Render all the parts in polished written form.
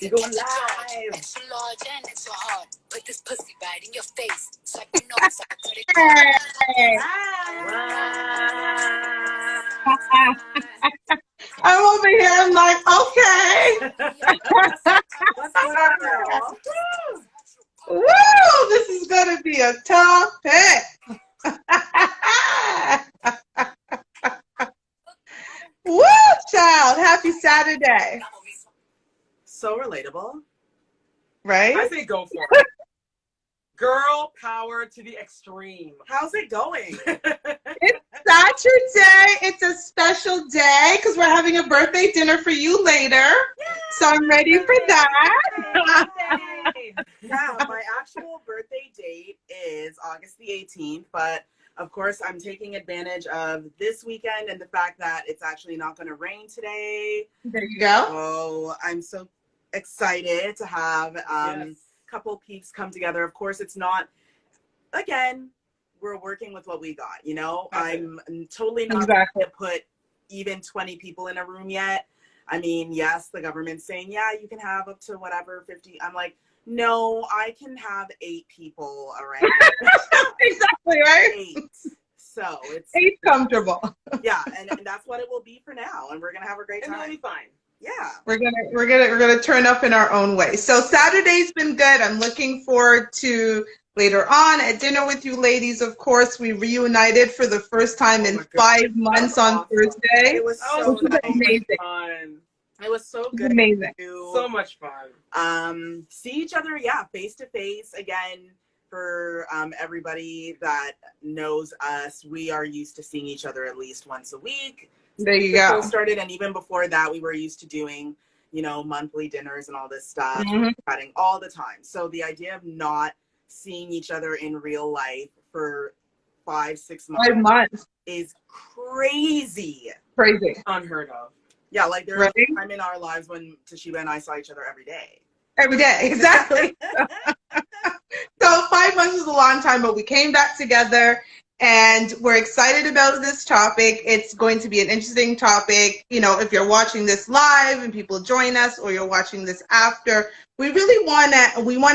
We go live. Extra large and extra hard. Put this pussy right in your face. So I can know it's a credit card. I'm over here. I'm like, okay. What's up, girl? Woo! This is gonna be a topic. Woo, child! Happy Saturday. So relatable. Right? I say go for it. Girl power to the extreme. How's it going? It's Saturday. It's a special day because we're having a birthday dinner for you later. Yay! So I'm ready for that. Yeah, my actual birthday date is August the 18th, but of course I'm taking advantage of this weekend and the fact that it's actually not going to rain today. There you go. So I'm so excited to have a couple peeps come together. Of course, it's not, again, we're working with what we got, you know? I'm totally not going to put even 20 people in a room yet. I mean, yes, the government's saying, yeah, you can have up to whatever, 50. I'm like, no, I can have 8 people around. Exactly, right? 8. So it's 8 comfortable. Yeah, and that's what it will be for now. And we're going to have a great time. And it'll be fine. Yeah. We're gonna turn up in our own way. So Saturday's been good. I'm looking forward to later on at dinner with you ladies. Of course, we reunited for the first time in 5 months on Thursday. It was so amazing. Fun. It was so good. Amazing. So much fun. See each other, face to face again. For everybody that knows us, we are used to seeing each other at least once a week. There you go. Started, and even before that, we were used to doing, monthly dinners and all this stuff, chatting all the time. So the idea of not seeing each other in real life for 5-6 months, 5 months is crazy. Crazy. Unheard of. Yeah, like there was a time in our lives when Toshiba and I saw each other every day. Every day, exactly. So 5 months is a long time, but we came back together. And we're excited about this topic. It's going to be an interesting topic. If you're watching this live and people join us, or you're watching this after, we really want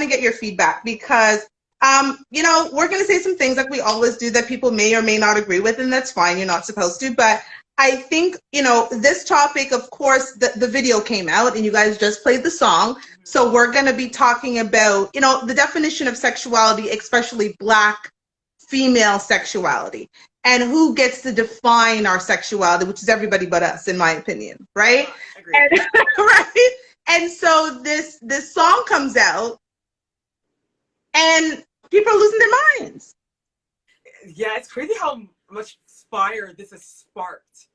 to get your feedback because, we're going to say some things like we always do that people may or may not agree with, and that's fine. You're not supposed to. But I think, this topic, of course, the video came out and you guys just played the song. So we're going to be talking about, the definition of sexuality, especially Black female sexuality, and who gets to define our sexuality, which is everybody but us, in my opinion, right? And, right? And so this song comes out and people are losing their minds. Yeah, it's crazy how much fire this has sparked.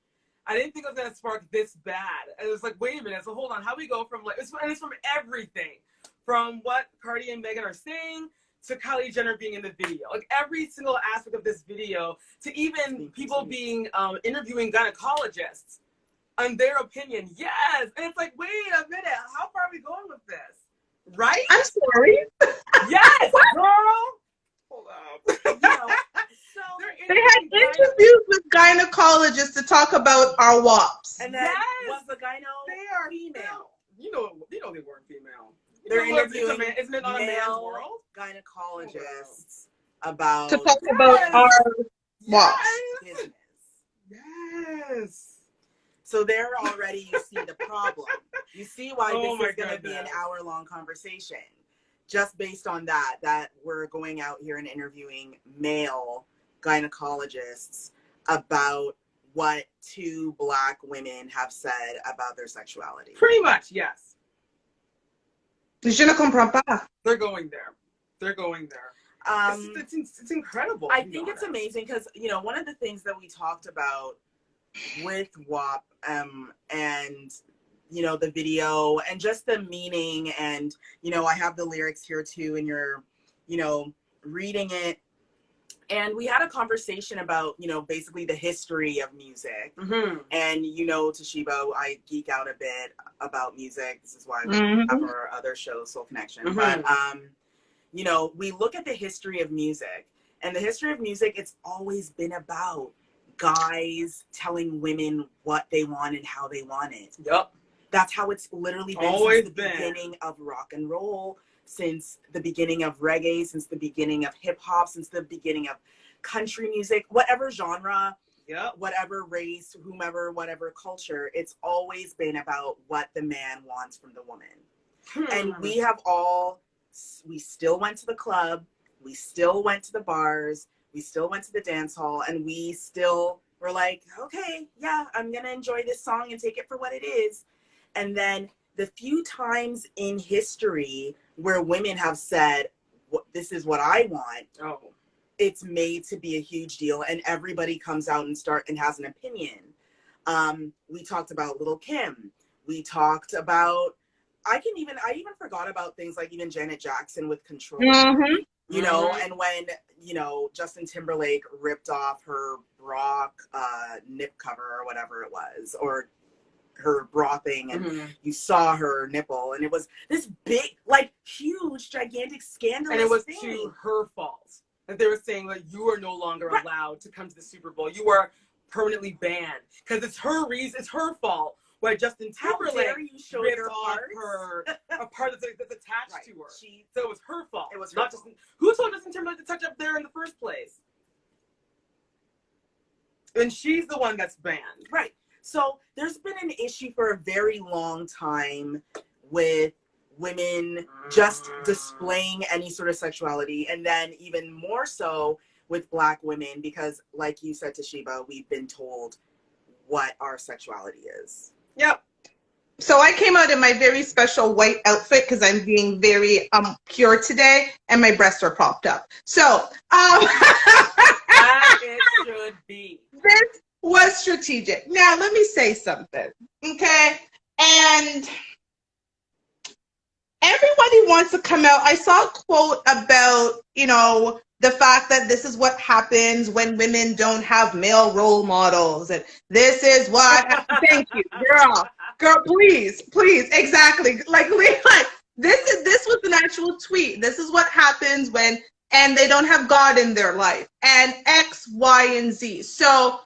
I didn't think it was going to spark this bad. And it was like, wait a minute, so hold on, how we go from it's from everything, from what Cardi and Megan are saying to Kylie Jenner being in the video. Like every single aspect of this video, to even people being interviewing gynecologists on their opinion. Yes. And it's like, wait a minute, how far are we going with this? Right? I'm sorry. Yes, girl. Hold up. So they had interviews with gynecologists to talk about our WAPs. And then was the gyno female? You know they weren't female. They're interviewing isn't it not a man's world? Gynecologists about to talk about our WAPs. business. Yes. So there already you see the problem. You see why this is going to be an hour-long conversation. Just based on that we're going out here and interviewing male gynecologists about what 2 Black women have said about their sexuality. Pretty much, yes. Je ne comprends pas. They're going there. It's incredible. I think it's amazing because, one of the things that we talked about with WAP and, the video and just the meaning and, I have the lyrics here too and you're, reading it. And we had a conversation about, basically the history of music. Mm-hmm. And, Toshiba, I geek out a bit about music. This is why we have our other show, Soul Connection. Mm-hmm. But, we look at the history of music. And the history of music, it's always been about guys telling women what they want and how they want it. Yep. That's how it's literally been Always since the been. beginning of rock and roll, since the beginning of reggae, since the beginning of hip hop, since the beginning of country music, whatever genre, Yep. whatever race, whomever, whatever culture. It's always been about what the man wants from the woman. And we still went to the club, we still went to the bars, we still went to the dance hall, and we still were like, okay, yeah, I'm gonna enjoy this song and take it for what it is. And then the few times in history where women have said, this is what I want, it's made to be a huge deal, and everybody comes out and has an opinion. We talked about Lil' Kim. We talked about, I even forgot about things like even Janet Jackson with Control. Mm-hmm. You know, and when, Justin Timberlake ripped off her bra nip cover or whatever it was, or her bra thing, and you saw her nipple, and it was this big, like, huge, gigantic, scandalous And it was thing. to her fault that they were saying that you are no longer allowed to come to the Super Bowl. You are permanently banned because it's her reason. It's her fault. Why Justin Timberlake ripped off a part that's attached to her. So it was her fault. It was not Justin. Who told Justin Timberlake to touch up there in the first place? And she's the one that's banned. Right. So there's been an issue for a very long time with women just displaying any sort of sexuality, and then even more so with Black women, because like you said, Toshiba, we've been told what our sexuality is. Yep. So I came out in my very special white outfit because I'm being very pure today, and my breasts are propped up. So as it should be. This was strategic. Now let me say something, okay? And everybody wants to come out. I saw a quote about, the fact that this is what happens when women don't have male role models, and this is why. Thank you, girl, please, exactly. Like this was an actual tweet. This is what happens and they don't have God in their life, and X, Y, and Z. So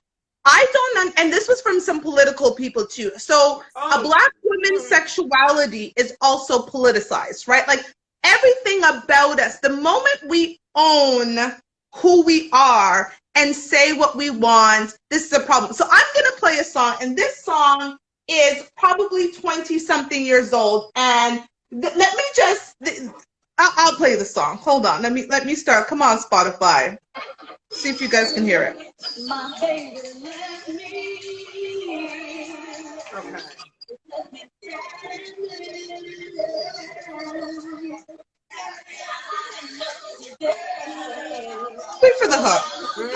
and this was from some political people too. So a Black woman's sexuality is also politicized, right? Like everything about us, the moment we own who we are and say what we want, this is a problem. So I'm going to play a song, and this song is probably 20-something years old. And let me just, I'll play the song. Hold on. Let me start. Come on, Spotify. See if you guys can hear it. My baby left me. Okay. Wait for the hook.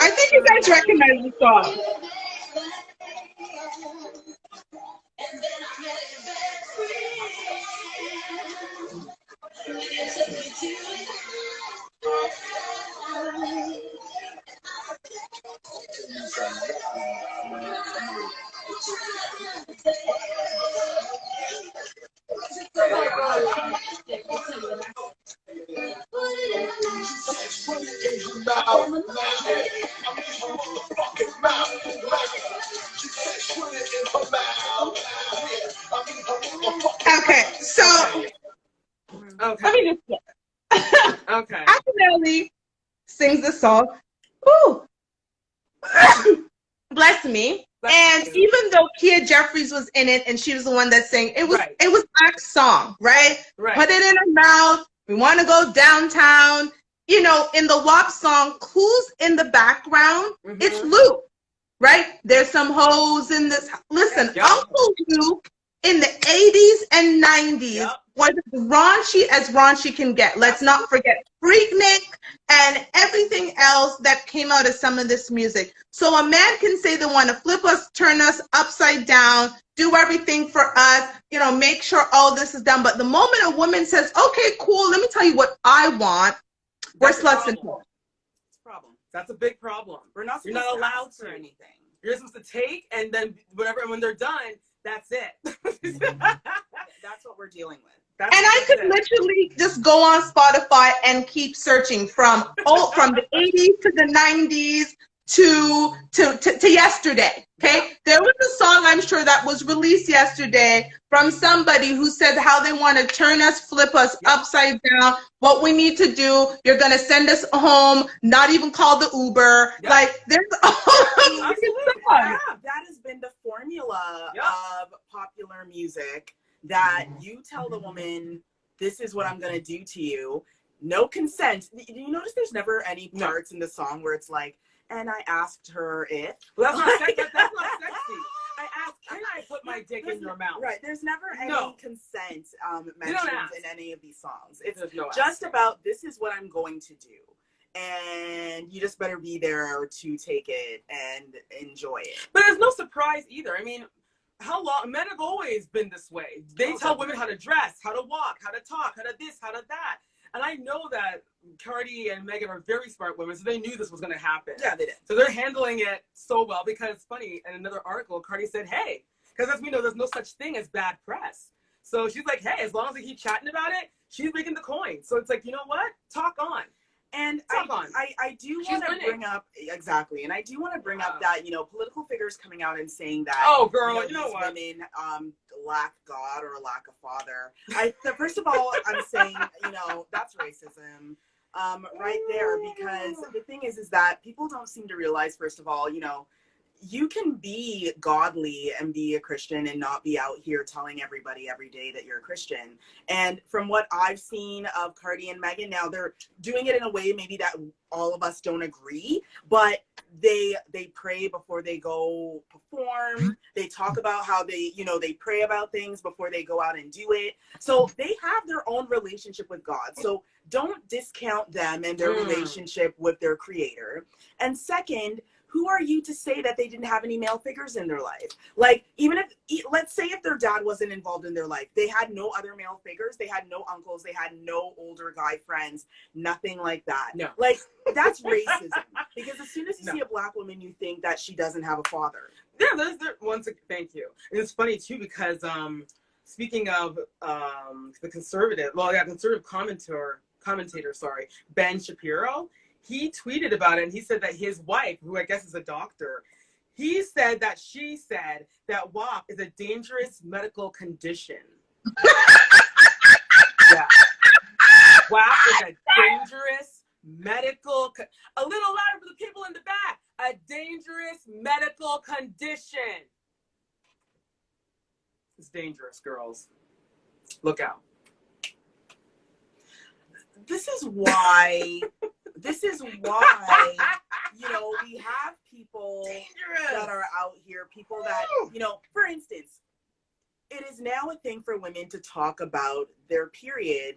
I think you guys recognize the song. Okay, so let me just Okay. Accidentally sings the song. Ooh, bless me. And even though Kia Jeffries was in it and she was the one that sang, it was Black's song, right? Put it in her mouth. We want to go downtown. In the WAP song, who's in the background? It's Luke, right? There's some hoes in this. Listen, Uncle Luke in the 80s and 90s was as raunchy can get. Let's not forget Freaknik and everything else that came out of some of this music. So a man can say they want to flip us, turn us upside down, do everything for us, make sure all this is done. But the moment a woman says, okay, cool, let me tell you what I want, we're sluts and hoes. That's a big problem. You're not allowed for anything. You're supposed to take, and then when they're done, that's it. That's what we're dealing with. And I could literally just go on Spotify and keep searching from the 80s to the 90s to yesterday. Okay, there was a song I'm sure that was released yesterday from somebody who said how they want to turn us, flip us upside down. What we need to do, you're gonna send us home, not even call the Uber. Like there's that has been the formula of popular music, that you tell the woman, this is what I'm gonna do to you. No consent. Do you notice there's never any parts in the song where it's like, and I asked her if. Well, that's not sexy. That's not sexy. I asked, can I put my dick in your mouth? Right. There's never any consent mentioned in any of these songs. It's just about, this is what I'm going to do. And you just better be there to take it and enjoy it. But there's no surprise either. I mean, how long? Men have always been this way. They tell women how to dress, how to walk, how to talk, how to this, how to that. And I know that Cardi and Megan are very smart women, so they knew this was going to happen. Yeah, they did. So they're handling it so well, because it's funny, in another article, Cardi said, hey, because as we know, there's no such thing as bad press. So she's like, hey, as long as they keep chatting about it, she's making the coin. So it's like, you know what? Talk on. And I do want to bring up, and I do want to bring up that, political figures coming out and saying that, you know what? Women lack God or lack a father. First of all, I'm saying, that's racism right there, because the thing is that people don't seem to realize, first of all, you can be godly and be a Christian and not be out here telling everybody every day that you're a Christian. And from what I've seen of Cardi and Megan, now they're doing it in a way maybe that all of us don't agree, but they pray before they go perform. They talk about how they pray about things before they go out and do it. So they have their own relationship with God. So don't discount them and their relationship with their creator. And second, who are you to say that they didn't have any male figures in their life? Like, even if, let's say if their dad wasn't involved in their life, they had no other male figures, they had no uncles, they had no older guy friends, nothing like that. No. Like, that's racism. Because as soon as you see a black woman, you think that she doesn't have a father. Yeah, thank you. And it's funny too, because speaking of the conservative commentator, Ben Shapiro, he tweeted about it, and he said that his wife, who I guess is a doctor, he said that she said that WAP is a dangerous medical condition. Yeah. WAP is a dangerous medical, a little louder for the people in the back, a dangerous medical condition. It's dangerous, girls. Look out. This is why, we have people that are out here, people that, for instance, it is now a thing for women to talk about their period,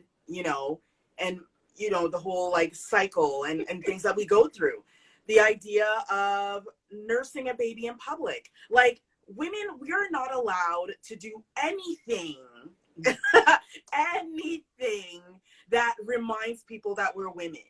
and, the whole like cycle and things that we go through. The idea of nursing a baby in public. Like, women, we are not allowed to do anything that reminds people that we're women.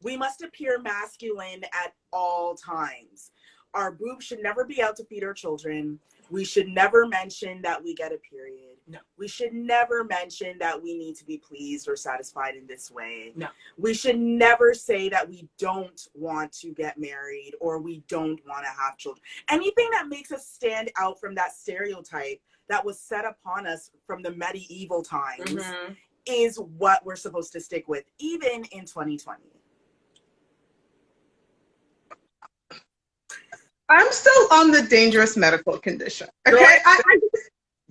We must appear masculine at all times. Our boobs should never be out to feed our children. We should never mention that we get a period. No. We should never mention that we need to be pleased or satisfied in this way. No. We should never say that we don't want to get married or we don't want to have children. Anything that makes us stand out from that stereotype that was set upon us from the medieval times is what we're supposed to stick with, even in 2020. I'm still on the dangerous medical condition. Okay.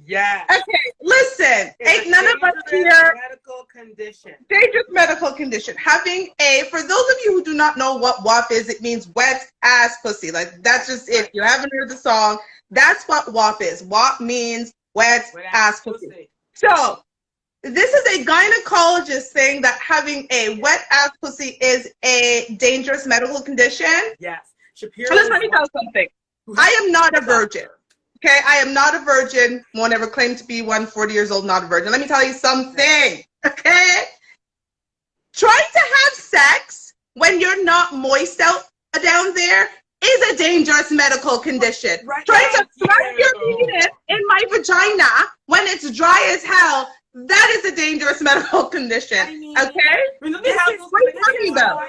Yeah. Okay. Listen, ain't none of us here. Medical condition. Dangerous medical condition. Having for those of you who do not know what WAP is, it means wet ass pussy. Like, that's just it. You haven't heard the song. That's what WAP is. WAP means wet ass pussy. So this is a gynecologist saying that having a wet ass pussy is a dangerous medical condition. Yes. Shapiro. So let me tell you something. I am not a virgin. Okay, I am not a virgin. Won't ever claim to be one. 40 years old, not a virgin. Let me tell you something. Okay, trying to have sex when you're not moist out down there is a dangerous medical condition. Right. Trying to thrust your penis in my vagina when it's dry as hell, that is a dangerous medical condition. I mean, okay? What are you talking about?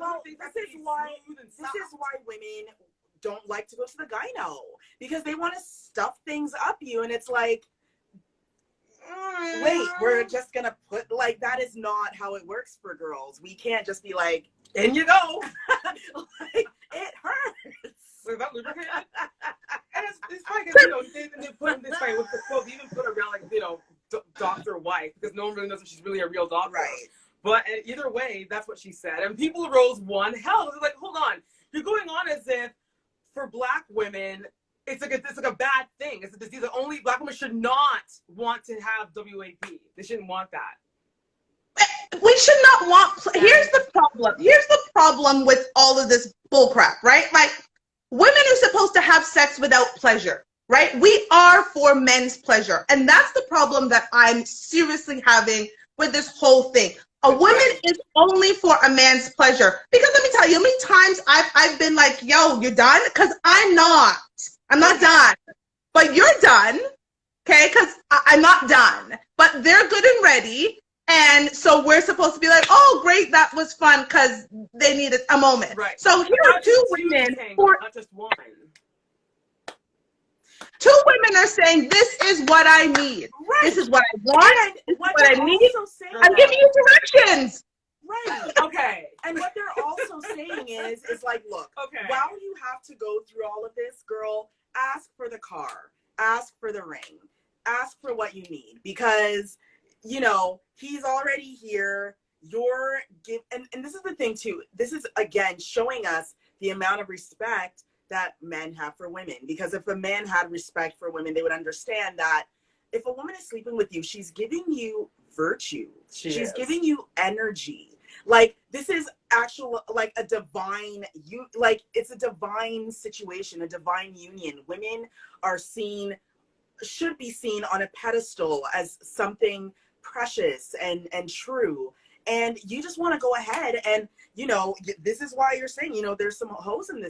Well, things this have to is be why smooth and this soft. is why women don't like to go to the gyno, because they want to stuff things up you, and it's like, wait, we're just gonna put, like, that is not how it works for girls. We can't just be like, in you go. like, it hurts. Was that lubricated? And it's funny because, you know, they put in this way with the quote, they even put around, like, you know, doctor wife, because no one really knows if she's really a real doctor. Right. But either way, that's what she said. And people rose one hell. It's like, hold on. You're going on as if for Black women, it's like a bad thing. It's a disease that only Black women should not want to have WAP. They shouldn't want that. We should not want. Here's the problem. Here's the problem with all of this bullcrap, right? Like, women are supposed to have sex without pleasure, right? We are for men's pleasure, and that's the problem that I'm seriously having with this whole thing. A woman is only for a man's pleasure. Because let me tell you, how many times I've been like, yo, you're done? Because I'm not. I'm not done. But you're done, okay? Because I'm not done. But they're good and ready. And so we're supposed to be like, oh, great, that was fun, because they needed a moment. Right. So here are two women, not just one. two women are saying, this is what I need. Right. This is what I want. And this is what I need. saying, I'm giving you directions. right. Okay. And what they're also saying is like, look, Okay. while you have to go through all of this, girl, ask for the car, ask for the ring, ask for what you need, because, you know, he's already here. And this is the thing too. This is, again, showing us the amount of respect that men have for women. Because if a man had respect for women, they would understand that if a woman is sleeping with you, she's giving you virtue. She's giving you energy. Like, this is actual, like, a divine, it's a divine situation, a divine union. Women are should be seen on a pedestal as something precious and true. And you just want to go ahead and, you know, this is why you're saying, you know, there's some hoes in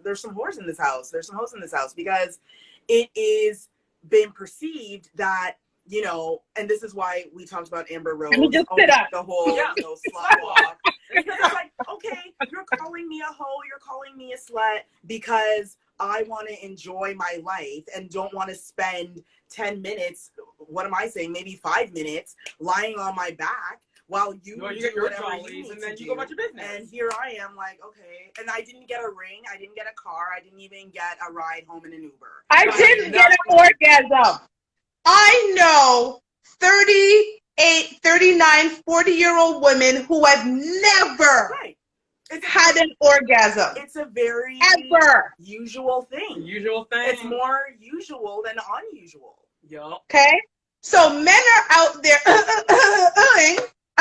there's some whores in this house. There's some hoes in this house, because it is been perceived that, you know, and this is why we talked about Amber Rose, just sit up. the whole, you know, slut walk. Because it's like, okay, you're calling me a hoe, you're calling me a slut because I want to enjoy my life and don't want to spend 10 minutes, what am I saying, maybe 5 minutes, lying on my back while you do get your whatever you jollies, need and then to you go do. about your business. And here I am, like, okay. And I didn't get a ring, I didn't get a car, I didn't even get a ride home in an Uber. I didn't get an orgasm. I know 38, 39, 40-year-old women who have never had an orgasm. It's a very usual thing. Usual thing. It's more usual than unusual. Yup. Okay? So men are out there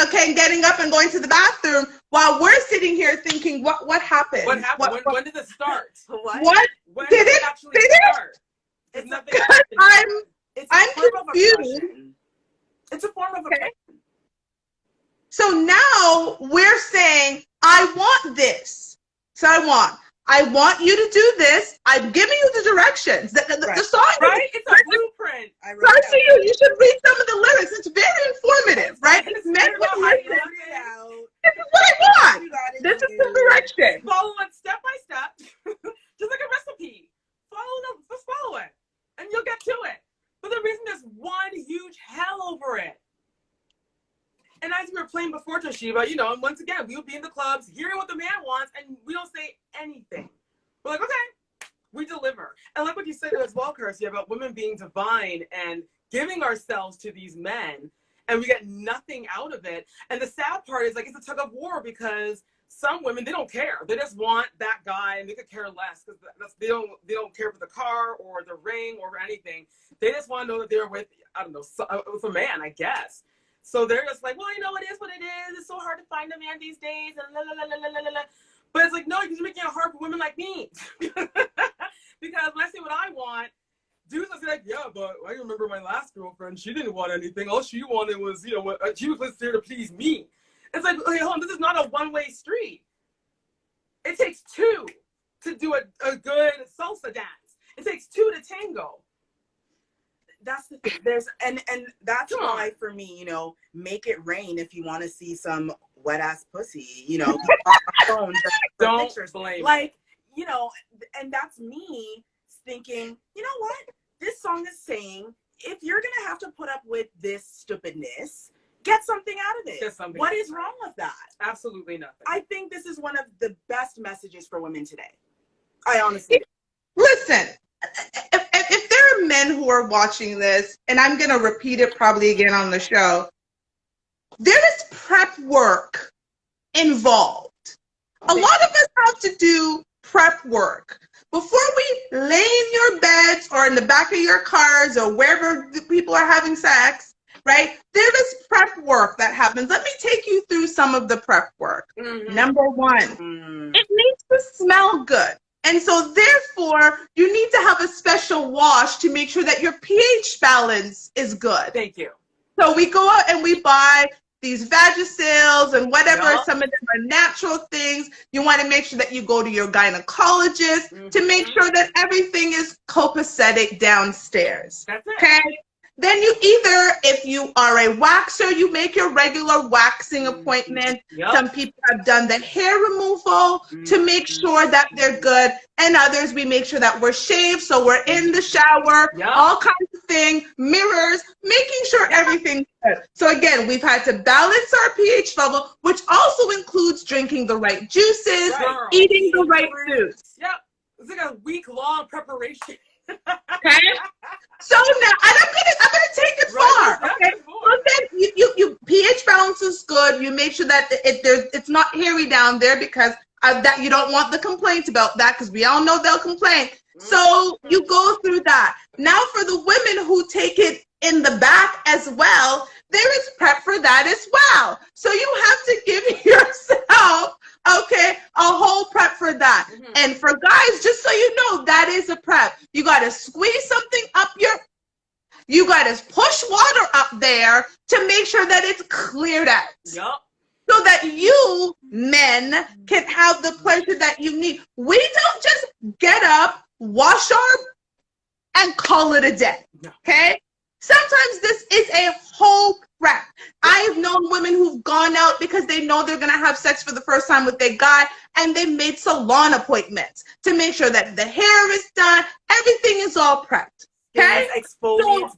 okay, getting up and going to the bathroom while we're sitting here thinking, what happened? What happened? When did it start? What? When did it actually start? It's nothing. I'm confused. It's a form of oppression. So now we're saying, I want this. So I want you to do this. I'm giving you the directions. The song, right? It's a blueprint. You should read some of the lyrics. It's very informative, right? It's meant with listen. This is what I want. This is the direction. Follow it step by step, just like a recipe. Just follow it, and you'll get to it. But the reason there's one huge hell over it. And as we were playing before, Toshiba, you know, and once again, we would be in the clubs hearing what the man wants, and we don't say anything. We're like, okay, we deliver. And like what you said as well, Kirsty, about women being divine and giving ourselves to these men, and we get nothing out of it. And the sad part is, like, it's a tug of war, because some women, they don't care. They just want that guy, and they could care less, because they don't care for the car or the ring or anything. They just want to know that they're with, I don't know, with a man, I guess. So they're just like, well, you know, it is what it is. It's so hard to find a man these days. And la, la, la, la, la, la, la. But it's like, no, you're making it hard for women like me. Because when I say what I want, dudes will be like, yeah, but I remember my last girlfriend. She didn't want anything. All she wanted was, you know, she was there to please me. It's like, hey, hold on, this is not a one-way street. It takes two to do a good salsa dance. It takes two to tango. That's the thing. And that's why, for me, you know, make it rain if you want to see some wet ass pussy, you know, on my phone, Don't pictures. blame Like, you know, and that's me thinking, you know what? This song is saying, if you're gonna have to put up with this stupidness, get something out of it. Get something What out is of it. wrong with that? Absolutely nothing. I think this is one of the best messages for women today. I honestly do. Listen, if there are men who are watching this, and I'm going to repeat it probably again on the show, there is prep work involved. A lot of us have to do prep work. Before we lay in your beds or in the back of your cars or wherever the people are having sex, right? There is prep work that happens. Let me take you through some of the prep work. Mhm. Number one, it needs to smell good. And so therefore, you need to have a special wash to make sure that your pH balance is good. Thank you. So we go out and we buy these Vagisil and whatever, Yup. some of them are natural things. You want to make sure that you go to your gynecologist to make sure that everything is copacetic downstairs. That's it. Okay? Then you either, if you are a waxer, you make your regular waxing appointment. Yup. Some people have done the hair removal to make sure that they're good. And others, we make sure that we're shaved, so we're in the shower, Yup. all kinds of things, mirrors, making sure everything's good. So again, we've had to balance our pH level, which also includes drinking the right juices, Girl. eating the right foods. Yep. It's like a week-long preparation. Okay? So now, and I'm gonna take it far. Right, Okay. So then you pH balance is good. You make sure that it's not hairy down there because that you don't want the complaints about that because we all know they'll complain. So you go through that. Now for the women who take it in the back as well, there is prep for that as well. So you have to give yourself, okay, a whole prep for that. And for guys, just so you know, that is a prep. You got to squeeze something up you got to push water up there to make sure that it's cleared out. Yup. So that you, men, can have the pleasure that you need. We don't just get up, wash and call it a day, okay? Sometimes this is a whole prep. I've known women who've gone out because they know they're going to have sex for the first time with their guy, and they made salon appointments to make sure that the hair is done, everything is all prepped. Okay? Exfoliants,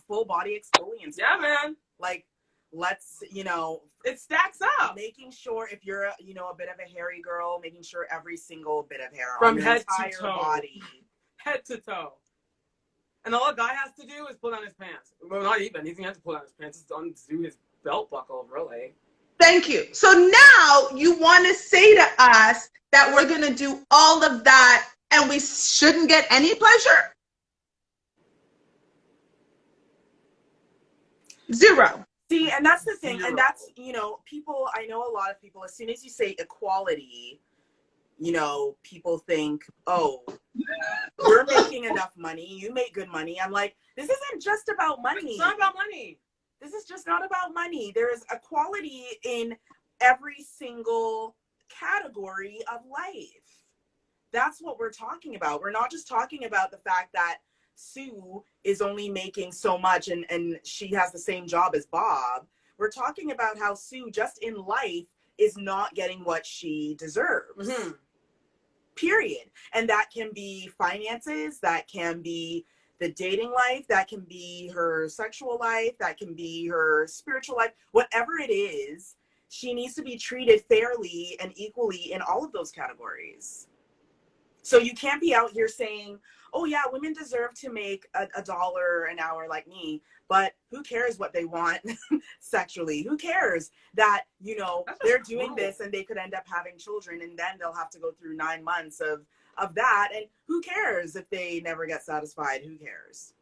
full body exfoliants. Yeah, man. Like, let's, It stacks up. making sure if you're, a bit of a hairy girl, making sure every single bit of hair From on your head to entire toe. body. Head to toe. And all a guy has to do is pull down his pants. Well, not even. He doesn't have to pull down his pants. Just undo his belt buckle, really. Thank you. So now you want to say to us that we're going to do all of that and we shouldn't get any pleasure? Zero. See, and that's the thing. Zero. And that's, people, I know a lot of people, as soon as you say equality, people think, oh, you're making enough money. You make good money. I'm like, this isn't just about money. It's not about money. This is just not about money. There is equality in every single category of life. That's what we're talking about. We're not just talking about the fact that Sue is only making so much and she has the same job as Bob. We're talking about how Sue, just in life, is not getting what she deserves. Period. And that can be finances, that can be the dating life, that can be her sexual life, that can be her spiritual life, whatever it is, she needs to be treated fairly and equally in all of those categories. So you can't be out here saying, oh yeah, women deserve to make $1 an hour like me, but who cares what they want sexually? Who cares that, they're doing this and they could end up having children and then they'll have to go through 9 months of that. And who cares if they never get satisfied? Who cares?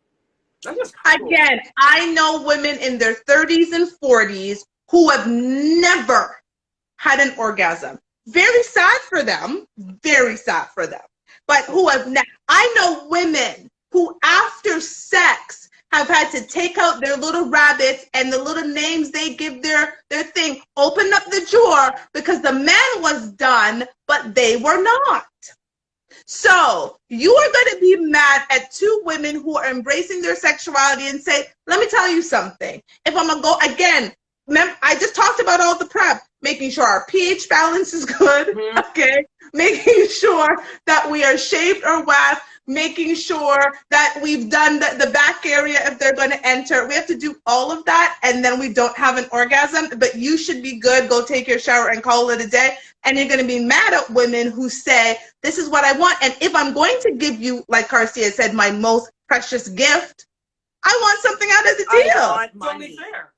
That's just cruel. Again, I know women in their 30s and 40s who have never had an orgasm. Very sad for them. Very sad for them. But who have I know women who after sex have had to take out their little rabbits and the little names they give their thing, open up the drawer because the man was done, but they were not. So you are going to be mad at two women who are embracing their sexuality and say, let me tell you something. If I'm going to go, again, I just talked about all the prep, making sure our pH balance is good, okay? Making sure that we are shaved or waxed, making sure that we've done the back area if they're going to enter. We have to do all of that, and then we don't have an orgasm, but you should be good. Go take your shower and call it a day. And you're going to be mad at women who say, this is what I want. And if I'm going to give you, like Garcia said, my most precious gift, I want something out of the deal. I want It's money. only fair.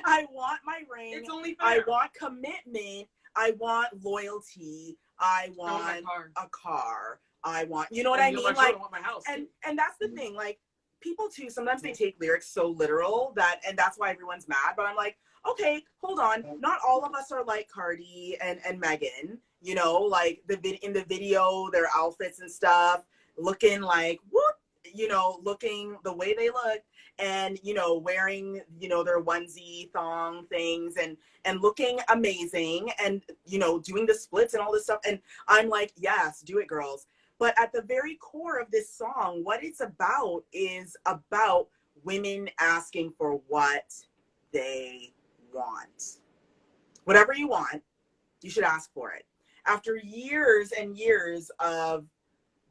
I want my ring. It's only fair. I want commitment. I want loyalty. I want a car. I want, you know what I mean? Like, I want my house. and that's the thing. Like, people too, sometimes they take lyrics so literal and that's why everyone's mad. But I'm like, okay, hold on. Not all of us are like Cardi and Megan. You know, like in the video, their outfits and stuff, looking like whoop. You know, looking the way they look and, you know, wearing, you know, their onesie thong things and looking amazing and, you know, doing the splits and all this stuff. And I'm like, yes, do it, girls. But at the very core of this song, what it's about is about women asking for what they want. Whatever you want, you should ask for it. After years and years of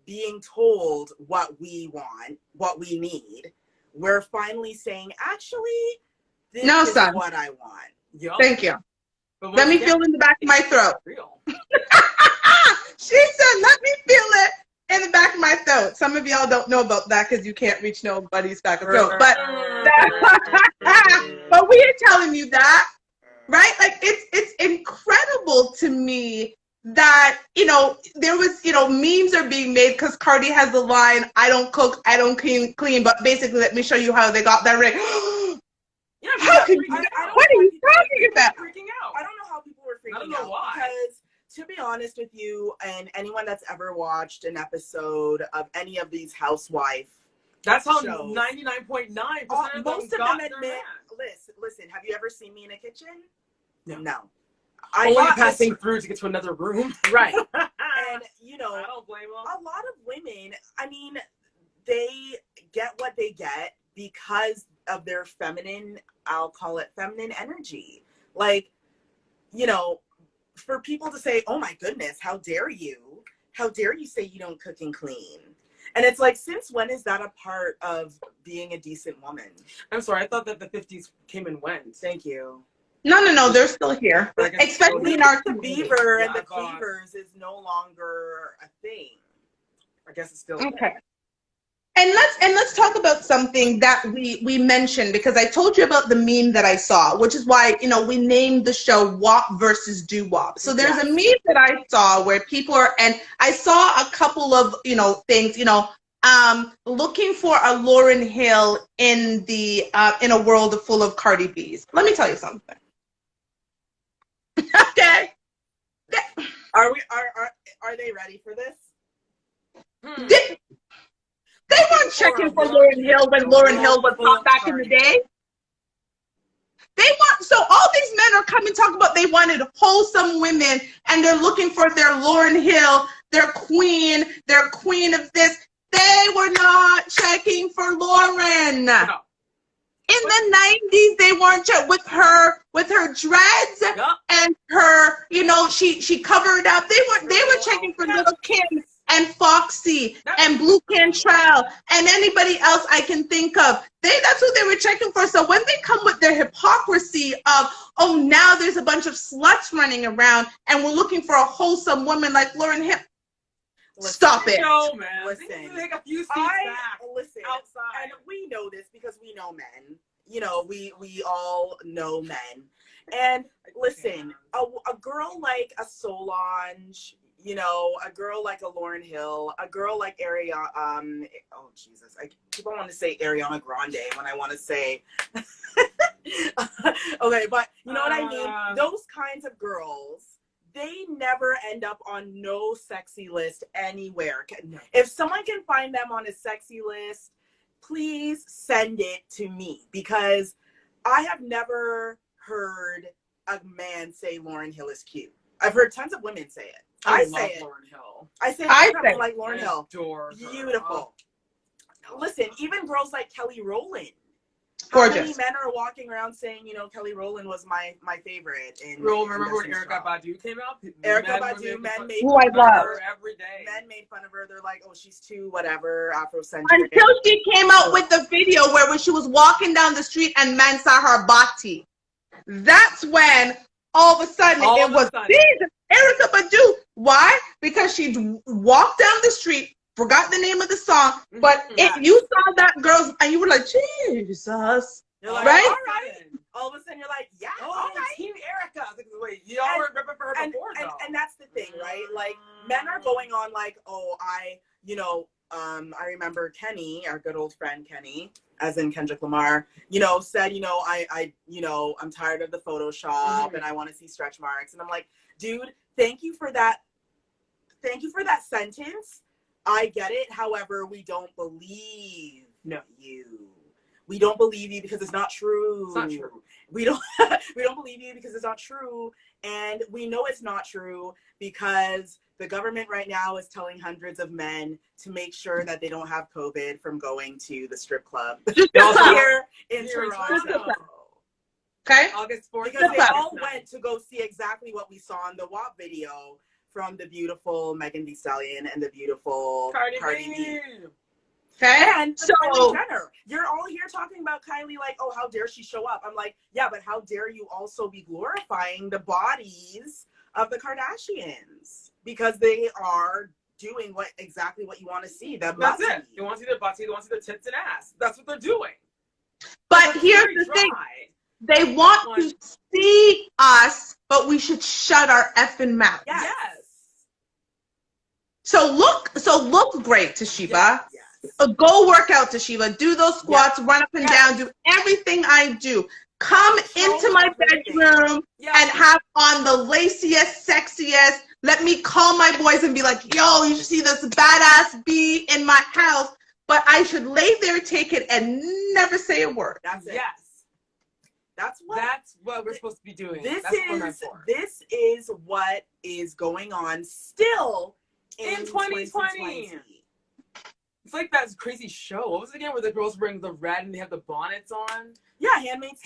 being told what we want, what we need, we're finally saying, actually, this is what I want. Yup. Thank you. Let me feel in the back of my throat. Real. She said, let me feel it in the back of my throat. Some of y'all don't know about that because you can't reach nobody's back of throat. But but we are telling you that, right? Like it's incredible to me that, you know, there was, you know, memes are being made because Cardi has the line, I don't cook, I don't clean, but basically let me show you how they got that ring. Yeah, How can you, what are you talking about? Freaking out. I don't know how people were freaking I don't know out why. because, to be honest with you, and anyone that's ever watched an episode of any of these housewife That's how shows, 99.9% of most them of got them their admit. man. Listen. Have you ever seen me in a kitchen? No. I'm Only not passing through to get to another room. right. And you know, I don't blame them. a lot of women, I mean, they get what they get because of their feminine, I'll call it feminine energy. Like, you know, for people to say, oh my goodness, how dare you? How dare you say you don't cook and clean? And it's like, since when is that a part of being a decent woman? I'm sorry, I thought that the 50s came and went. Thank you. No, they're still here. But I guess Especially in our The community. beaver Yeah, and the I thought- cleavers is no longer a thing. I guess it's still Okay. And let's talk about something that we mentioned, because I told you about the meme that I saw, which is why, you know, we named the show WAP versus Do WAP. So there's a meme that I saw where people are, and I saw a couple of, you know, things, you know, looking for a Lauryn Hill in the in a world full of Cardi B's. Let me tell you something. Okay. Are they ready for this? They weren't checking for Lauryn Hill when Lauryn Hill was hot back in the day. They want, so all these men are coming talking about they wanted wholesome women and they're looking for their Lauryn Hill, their queen of this. They were not checking for Lauren. No. In the 90s, they weren't with her dreads and her, you know, she covered up. They were checking for Little Kim and Foxy and Blue Cantrell and anybody else I can think of. That's who they were checking for. So when they come with their hypocrisy of, oh, now there's a bunch of sluts running around and we're looking for a wholesome woman like Lauryn Hill. Stop it. No, man. Listen. Take a few seats back. Listen, outside. and we know this because we know men. You know, we all know men. And listen, a girl like a Solange, you know, a girl like a Lauryn Hill, a girl like Ariana, oh Jesus, people want to say Ariana Grande when I want to say, okay, but you know what I mean? Those kinds of girls, they never end up on no sexy list anywhere. If someone can find them on a sexy list, please send it to me, because I have never heard a man say Lauryn Hill is cute. I've heard tons of women say it. I love say it. Lauryn Hill. I say say like Lauryn Hill. Adore her. Beautiful. Listen, even girls like Kelly Rowland. How many Gorgeous. men are walking around saying, you know, Kelly Rowland was my favorite in Remember when Destiny's Erykah Child? Badu came out? Erykah Badu, men made Who I fun of love. her every day. Men made fun of her. They're like, oh, she's too whatever, Afrocentric. Until she came out with the video where when she was walking down the street and men saw her body. That's when all of a sudden it was Jesus, Erykah Badu. Why? Because she walked down the street, forgot the name of the song, but you saw that girl and you were like, Jesus. You're like, right? all right. All of a sudden you're like, yeah, all right. Team Erykah. I was like, wait, you all were ripping for her before, though. And that's the thing, right? Like, men are going on like, oh, I remember Kenny, our good old friend Kenny, as in Kendrick Lamar, said, I'm tired of the Photoshop and I want to see stretch marks. And I'm like, dude, thank you for that. Thank you for that sentence. I get it. However, we don't believe you. We don't believe you because it's not true. It's not true. We don't believe you because it's not true. And we know it's not true because the government right now is telling hundreds of men to make sure that they don't have COVID from going to the strip club here in Toronto. Okay. August 4th. Because they all went to go see exactly what we saw in the WAP video from the beautiful Megan Thee Stallion and the beautiful Cardi B. Okay. And Kylie Jenner. You're all here talking about Kylie like, oh, how dare she show up? I'm like, yeah, but how dare you also be glorifying the bodies of the Kardashians? Because they are doing exactly what you want to see. That's it. You want to see their butts, you want to see their tits and ass. That's what they're doing. But here's the thing. They want to see us, but we should shut our effing mouth. Yes. So look great, Toshiba. Yes. Go work out, Toshiba. Do those squats, run up and down, do everything I do. Come into my bedroom and have on the laciest, sexiest. Let me call my boys and be like, yo, you should see this badass bee in my house. But I should lay there, take it, and never say a word. That's it. Yes. That's what we're supposed to be doing. This is what is going on still in 2020. It's like that crazy show. What was it again where the girls wearing the red and they have the bonnets on? Yeah, Handmaid's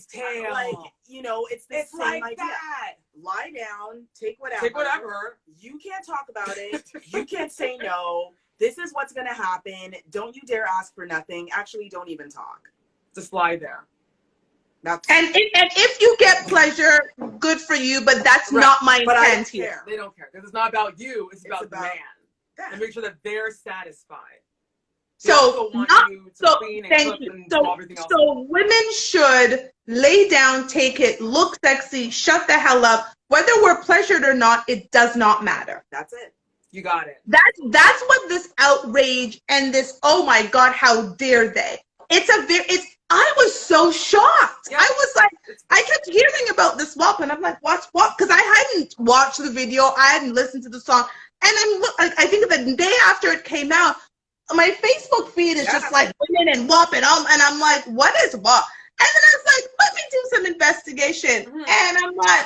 Tale. Like, it's the same like idea. that. Lie down, take whatever. You can't talk about it. You can't say no. This is what's going to happen. Don't you dare ask for nothing. Actually, don't even talk. Just lie there. And if you get pleasure, good for you, but that's not my intent here. They don't care. Because it's not about you. It's about the man. And make sure that they're satisfied. So women should lay down, take it, look sexy, shut the hell up. Whether we're pleasured or not, it does not matter. That's it. You got it. That's what this outrage and this, oh my God, how dare they? I was so shocked. Yeah. I was like, I kept hearing about this WAP and I'm like, what's WAP? Because I hadn't watched the video, I hadn't listened to the song. And I think the day after it came out, my Facebook feed is just like women and WAP and all, and I'm like, what is WAP? And then I was like, let me do some investigation. And I'm like,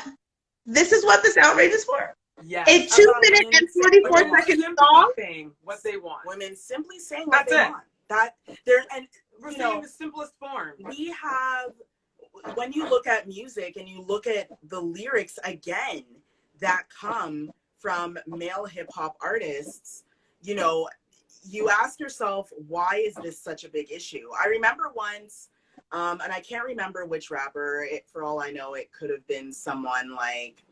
this is what this outrage is for? Yeah. A 2-minute and 44-second song? What they want. Women simply saying what they want. We're saying the simplest form. We have, when you look at music and you look at the lyrics again that come from male hip hop artists, you ask yourself, why is this such a big issue? I remember once, and I can't remember which rapper, for all I know, it could have been someone like,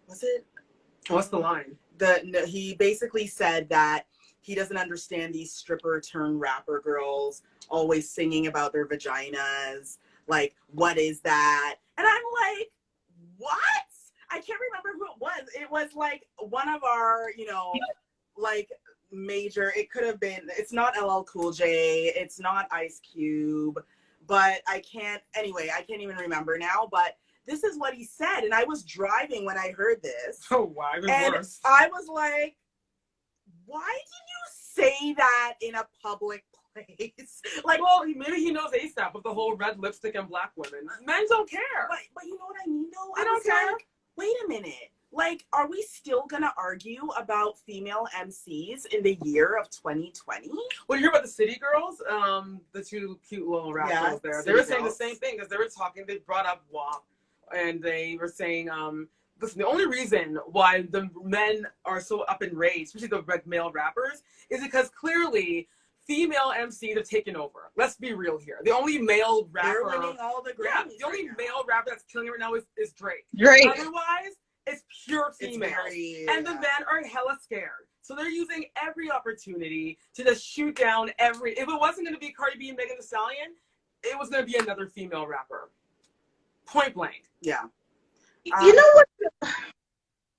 what's the line? He basically said that he doesn't understand these stripper turned rapper girls always singing about their vaginas. Like, what is that? And I'm like, what? I can't remember who it was. It was like one of our, like major, it could have been, it's not LL Cool J, it's not Ice Cube, but I can't even remember now, but this is what he said. And I was driving when I heard this. Oh, wow, even worse. I was like, why did you say that in a public place? Like, well, maybe he knows ASAP with the whole red lipstick and black women. Men don't care. But you know what I mean, though? They don't care. Like, wait a minute. Like, are we still gonna argue about female MCs in the year of 2020? Well, you hear about the City Girls, the two cute little rap girls there. They were saying the same thing because they were talking. They brought up WAP, and they were saying, listen, the only reason why the men are so up in rage, especially the male rappers, is because clearly female MCs have taken over. Let's be real here. The only male rapper, they're winning all the Grammys. The only male rapper that's killing it right now is Drake. Drake. Otherwise, it's pure females. And the men are hella scared. So they're using every opportunity to just shoot down every... If it wasn't going to be Cardi B and Megan Thee Stallion, it was going to be another female rapper. Point blank. Yeah. You know what?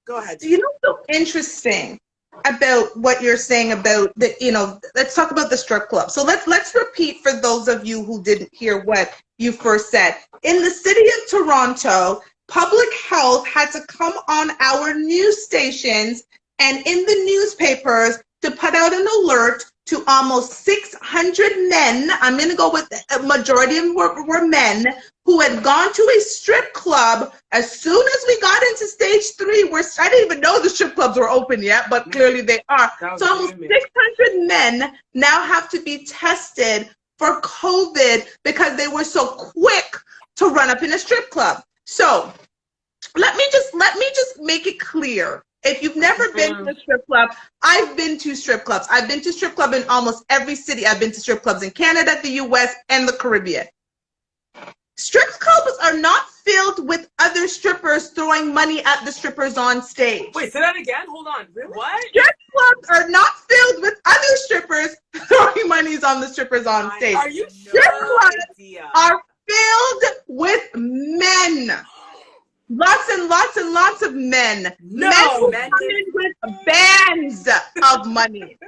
Go ahead. You know what's so interesting about what you're saying about the, you know, let's talk about the strip club. So let's repeat for those of you who didn't hear what you first said. In the city of Toronto, public health had to come on our news stations and in the newspapers to put out an alert to almost 600 men. I'm going to go with a majority of them were men who had gone to a strip club. As soon as we got into stage 3, I didn't even know the strip clubs were open yet, but clearly they are. So almost 600 men now have to be tested for COVID because they were so quick to run up in a strip club. So let me just make it clear. If you've never been to a strip club, I've been to strip clubs. I've been to strip club in almost every city. I've been to strip clubs in Canada, the US, and the Caribbean. Strip clubs are not filled with other strippers throwing money at the strippers on stage. Wait, say that again? Hold on. Really? What? Strip clubs are not filled with other strippers throwing monies on the strippers on stage. Are you Strip clubs are filled with men. Lots and lots and lots of men. No, men who come in with bands of money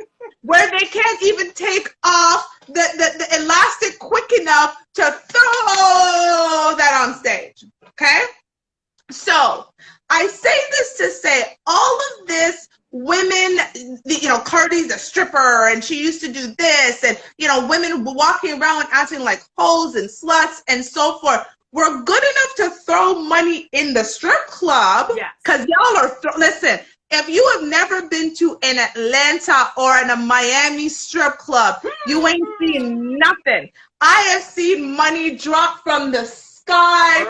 where they can't even take off the elastic quick enough to throw that on stage. Okay? So I say this to say all of this women, you know, Cardi's a stripper and she used to do this, and, you know, women walking around acting like hoes and sluts and so forth. We're good enough to throw money in the strip club because y'all are, listen, if you have never been to an Atlanta or in a Miami strip club, you ain't seen nothing. I have seen money drop from the sky,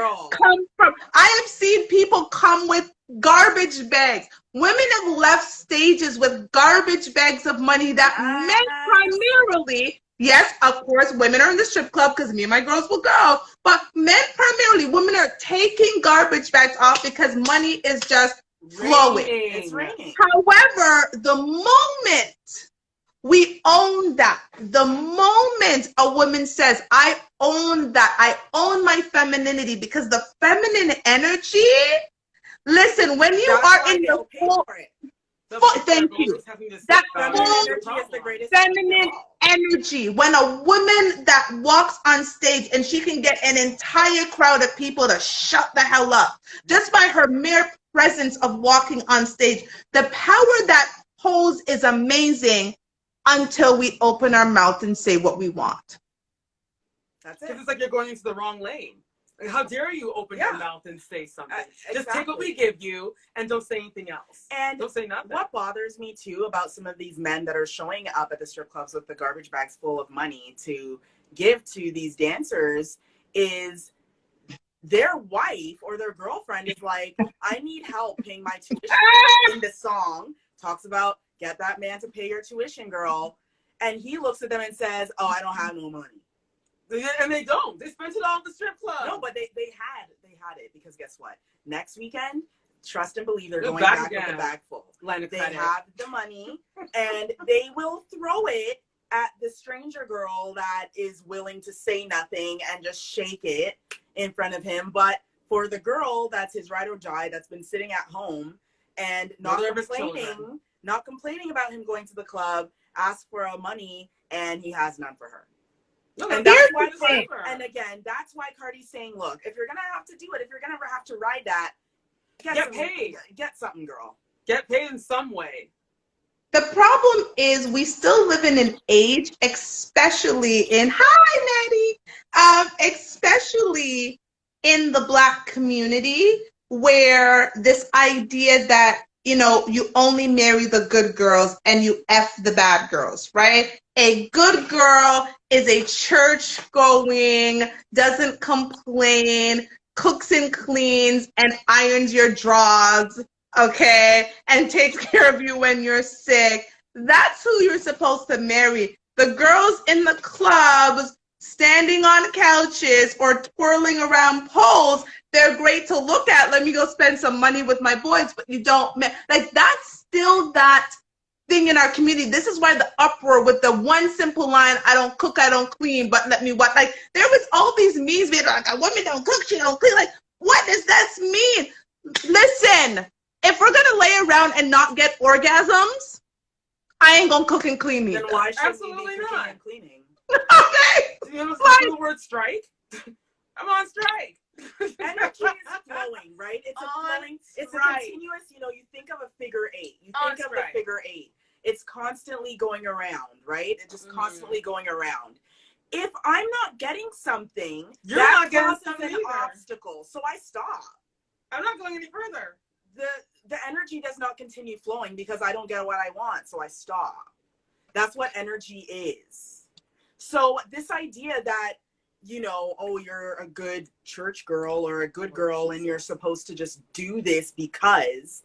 I have seen people come with garbage bags. Women have left stages with garbage bags of money that men primarily, yes, of course, women are in the strip club because me and my girls will go, but men primarily, women are taking garbage bags off because money is just flowing. It's raining. However, the moment we own that, the moment a woman says, I own that, I own my femininity, because the feminine energy, listen, when you are in the full, thank you. That feminine energy. When a woman that walks on stage and she can get an entire crowd of people to shut the hell up just by her mere presence of walking on stage, the power that holds is amazing until we open our mouth and say what we want. That's it. Because it's like you're going into the wrong lane. How dare you open your mouth and say something? Just take what we give you and don't say anything else. And don't say nothing. What bothers me too about some of these men that are showing up at the strip clubs with the garbage bags full of money to give to these dancers is their wife or their girlfriend is like, I need help paying my tuition. In the song talks about, get that man to pay your tuition, girl. And he looks at them and says, oh, I don't have no money. And they don't. They spent it all at the strip club. No, but they had it, because guess what? Next weekend, trust and believe they're going back with the bag full. They have the money and they will throw it at the stranger girl that is willing to say nothing and just shake it in front of him. But for the girl that's his ride or die, that's been sitting at home and not complaining about him going to the club, ask for money, and he has none for her. No, and that's why, and again, that's why Cardi's saying, look, if you're gonna have to do it, if you're gonna have to ride that, get paid. Get something, girl. Get paid in some way. The problem is we still live in an age, especially in, hi Nettie, especially in the Black community, where this idea that, you know, you only marry the good girls and you F the bad girls, right? A good girl is a church going, doesn't complain, cooks and cleans and irons your drawers, okay? And takes care of you when you're sick. That's who you're supposed to marry. The girls in the clubs standing on couches or twirling around poles, they're great to look at. Let me go spend some money with my boys, but you don't, like, that's still that thing in our community. This is why the uproar with the one simple line, I don't cook, I don't clean, but let me what, like, there was all these memes being like, a woman don't cook, she don't clean. Like, what does that mean? Listen, if we're gonna lay around and not get orgasms, I ain't gonna cook and clean Then either. why should Absolutely we be cooking not. and cleaning? Okay. Do you know Like- the word strike? I'm on strike. Energy is flowing, right? It's a On flowing, it's a strike. continuous, you know, you think of a figure eight. You On think of strike. a figure eight. It's constantly going around, right? It's just constantly going around. If I'm not getting something, You're that not getting causes something an either. obstacle. So I stop. I'm not going any further. The energy does not continue flowing because I don't get what I want, so I stop. That's what energy is. So this idea that, you know, oh, you're a good church girl or a good girl and you're supposed to just do this because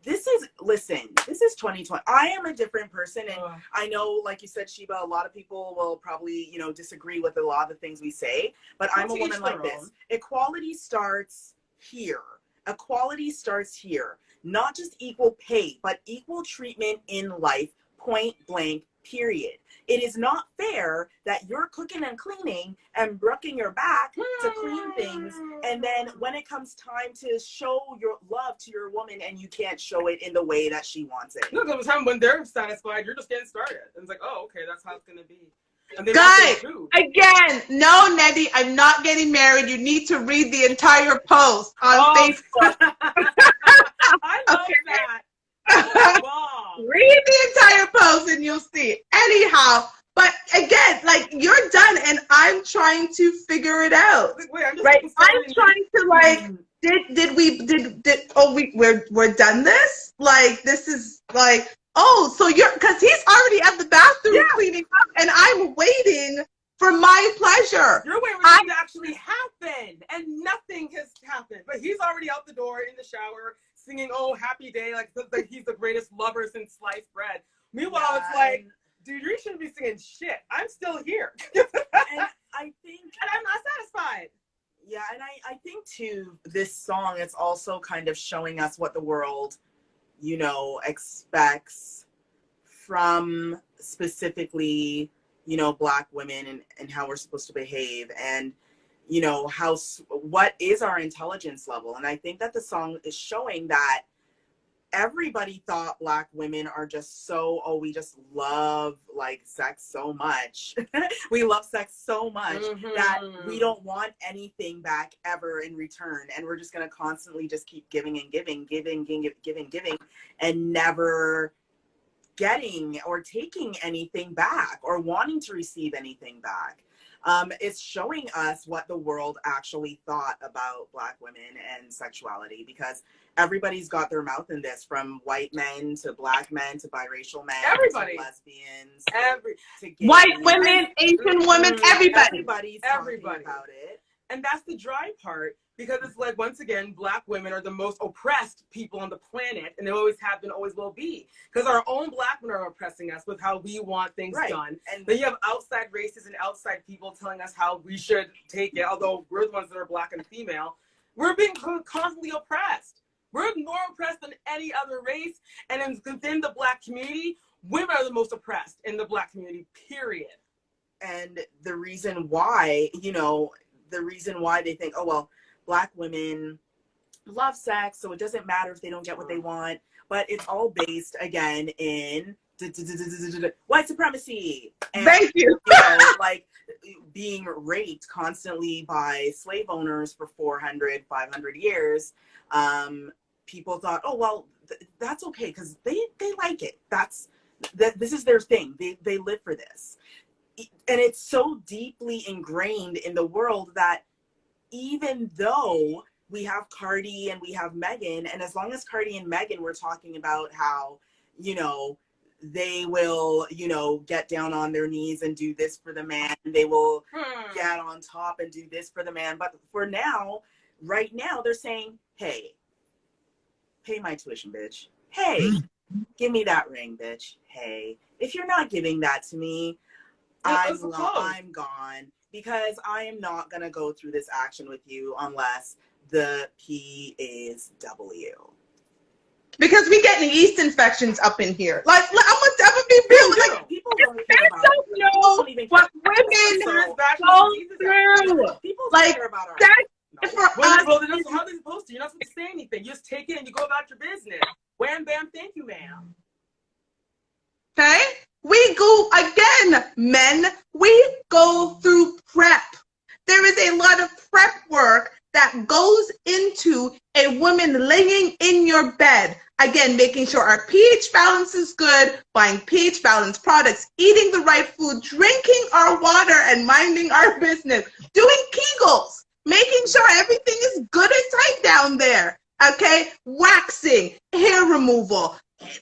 this is 2020. I am a different person, and I know, like you said, Sheba, a lot of people will probably, you know, disagree with a lot of the things we say, but I'm a To each woman like their this. own. Equality starts here. Equality starts here. Not just equal pay, but equal treatment in life, point blank, period. It is not fair that you're cooking and cleaning and brooking your back to clean things, and then when it comes time to show your love to your woman and you can't show it in the way that she wants it. Look, there was a time when they're satisfied, you're just getting started. And it's like, oh, okay, that's how it's gonna be. And they Guys, too. again, no, Nettie, I'm not getting married. You need to read the entire post on Facebook. I love Okay. that. Wow. Read the entire post and you'll see. Anyhow, but again, like, you're done and I'm trying to figure it out. Wait, I'm just Right? getting started. I'm trying to, like, we're done this? Like, this is like, oh, so because he's already at the bathroom cleaning up and I'm waiting for my pleasure. You're waiting for it to actually happen, and nothing has happened. But he's already out the door in the shower singing "Oh Happy Day" like he's the greatest lover since sliced bread. Meanwhile, it's like, dude, you shouldn't be singing shit. I'm still here, And I think, and I'm not satisfied. yeah, and I think too, this song is also kind of showing us what the world, you know, expects from specifically, you know, Black women and how we're supposed to behave, and, you know, what is our intelligence level. And I think that the song is showing that everybody thought Black women are just so, oh, we just love, like, sex so much. We love sex so much that we don't want anything back ever in return. And we're just going to constantly just keep giving and giving, and never getting or taking anything back or wanting to receive anything back. It's showing us what the world actually thought about Black women and sexuality, because everybody's got their mouth in this, from white men to Black men to biracial men, Everybody. to lesbians, to gay White men. women, Asian women, everybody. Everybody's Everybody. talking about it. And that's the dry part, because it's like, once again, Black women are the most oppressed people on the planet, and they always have been, always will be. Because our own Black men are oppressing us with how we want things done. And then you have outside races and outside people telling us how we should take it, although we're the ones that are Black and female. We're being constantly oppressed. We're more oppressed than any other race, and within the Black community, women are the most oppressed in the Black community, period. And the reason why, you know, they think, oh, well, Black women love sex, so it doesn't matter if they don't get what they want. But it's all based, again, in white supremacy. And, Thank you. you know, like, being raped constantly by slave owners for 400, 500 years. People thought, oh, well, that's okay, because they like it. This is their thing. They live for this. And it's so deeply ingrained in the world that even though we have Cardi and we have Megan, and as long as Cardi and Megan were talking about how, you know, they will, you know, get down on their knees and do this for the man. They will get on top and do this for the man. But for now, right now, they're saying, hey, pay my tuition, bitch. Hey, give me that ring, bitch. Hey, if you're not giving that to me, I'm gone, because I am not going to go through this action with you unless the P is W. Because we getting yeast infections up in here. Like, I'm gonna be real. Like, people don't men don't know what women go through. People don't Like, care about our that's for us. Well, how are they supposed to? You're not supposed to say anything. You just take it and you go about your business. Wham, bam, thank you, ma'am. Okay? We go, again, men, we go through prep. There is a lot of prep work that goes into a woman laying in your bed. Again, making sure our pH balance is good, buying pH balanced products, eating the right food, drinking our water, and minding our business, doing Kegels, making sure everything is good and tight down there. Okay? Waxing, hair removal.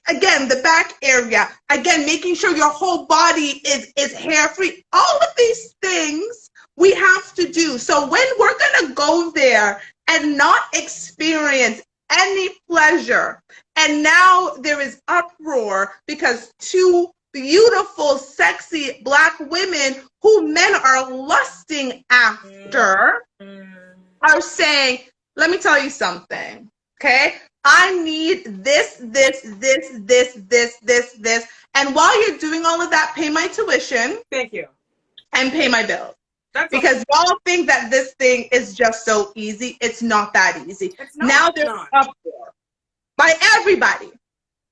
Again, the back area. Again, making sure your whole body is hair free. All of these things we have to do. So when we're going to go there and not experience any pleasure, and now there is uproar because two beautiful, sexy Black women who men are lusting after are saying, let me tell you something, okay? I need this. And while you're doing all of that, pay my tuition. Thank you. And pay my bills. Because y'all think that this thing is just so easy. It's not that easy. Now there's uproar by everybody.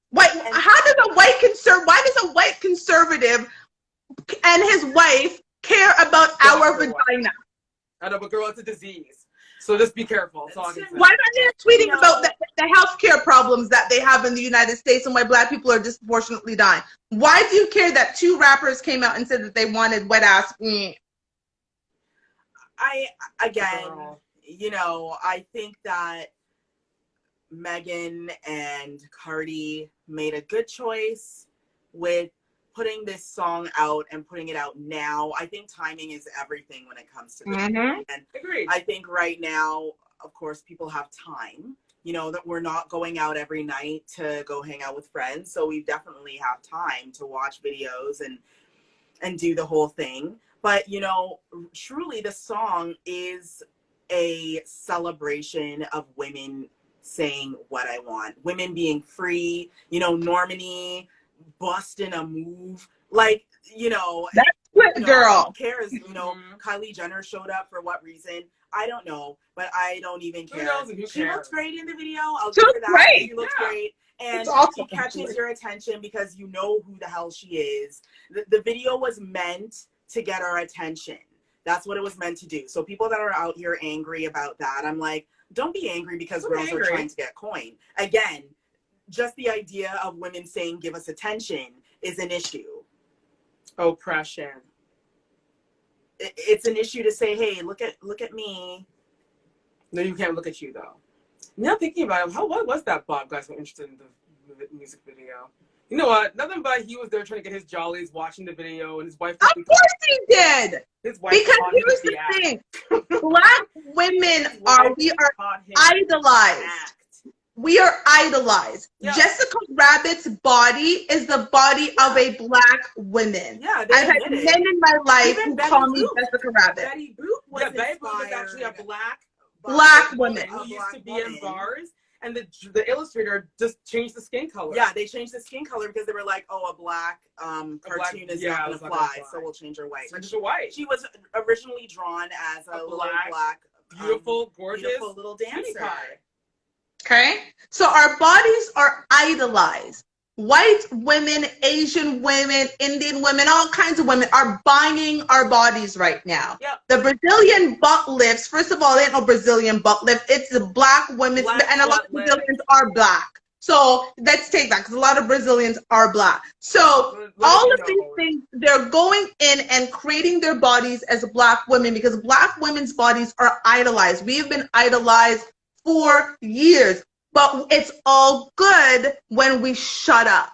Why does a white conservative and his wife care about our vagina? I know, but girl, it's a disease. So just be careful. Why aren't they tweeting about the healthcare problems that they have in the United States and why Black people are disproportionately dying? Why do you care that 2 rappers came out and said that they wanted wet ass? You know, I think that Megan and Cardi made a good choice with putting this song out and putting it out now. I think timing is everything when it comes to this. And agreed. I think right now, of course, people have time, you know, that we're not going out every night to go hang out with friends. So we definitely have time to watch videos and do the whole thing. But, you know, truly the song is a celebration of women saying what I want. Women being free, you know, Normani busting a move. Like, you know. That's what, girl. Who cares? You know, Kylie Jenner showed up for what reason? I don't know, but I don't even care. She looks great in the video. I'll give her that. Great. She looks great. And she catches your attention because you know who the hell she is. The video was meant to get our attention. That's what it was meant to do. So people that are out here angry about that, I'm like, don't be angry because girls are trying to get coin. Again, just the idea of women saying give us attention is an issue. Oppression. It's an issue to say, hey, look at me. No, you can't look at you though. Now thinking about it, what was that Bob guy so interested in the music video? You know what? Nothing but he was there trying to get his jollies, watching the video, and his wife. Of course he did. His wife. Because here's the thing: Black women are idolized. We are idolized. Yeah. Jessica Rabbit's body is the body of a Black woman. Yeah, I've had men in my life who call me Jessica Rabbit. Betty Boop was Betty Boop is actually a Black woman who used to be in bars. And the illustrator just changed the skin color. Yeah, they changed the skin color because they were like, oh, a black cartoon is not going to fly, so we'll change her white. Change her white. She was originally drawn as a little black, beautiful, gorgeous, beautiful little dancer. Okay? So our bodies are idolized. White women, Asian women, Indian women, all kinds of women are buying our bodies right now. Yep. The Brazilian butt lifts, first of all, it ain't no Brazilian butt lift. It's the Black women, and a lot of Brazilians are Black. So let's take that because a lot of Brazilians are Black. So all of these things, they're going in and creating their bodies as Black women because Black women's bodies are idolized. We have been idolized for years. But it's all good when we shut up,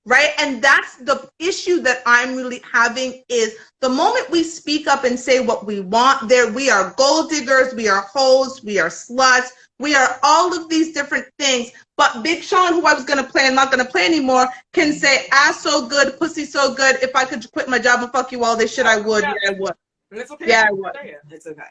right? And that's the issue that I'm really having, is the moment we speak up and say what we want, there we are gold diggers, we are hoes, we are sluts, we are all of these different things. But Big Sean, who I was going to play and not going to play anymore, can say ass so good, pussy so good, if I could quit my job and fuck you all this shit, I would. Yeah. Yeah, I would. And it's okay. Yeah, I would. It's okay.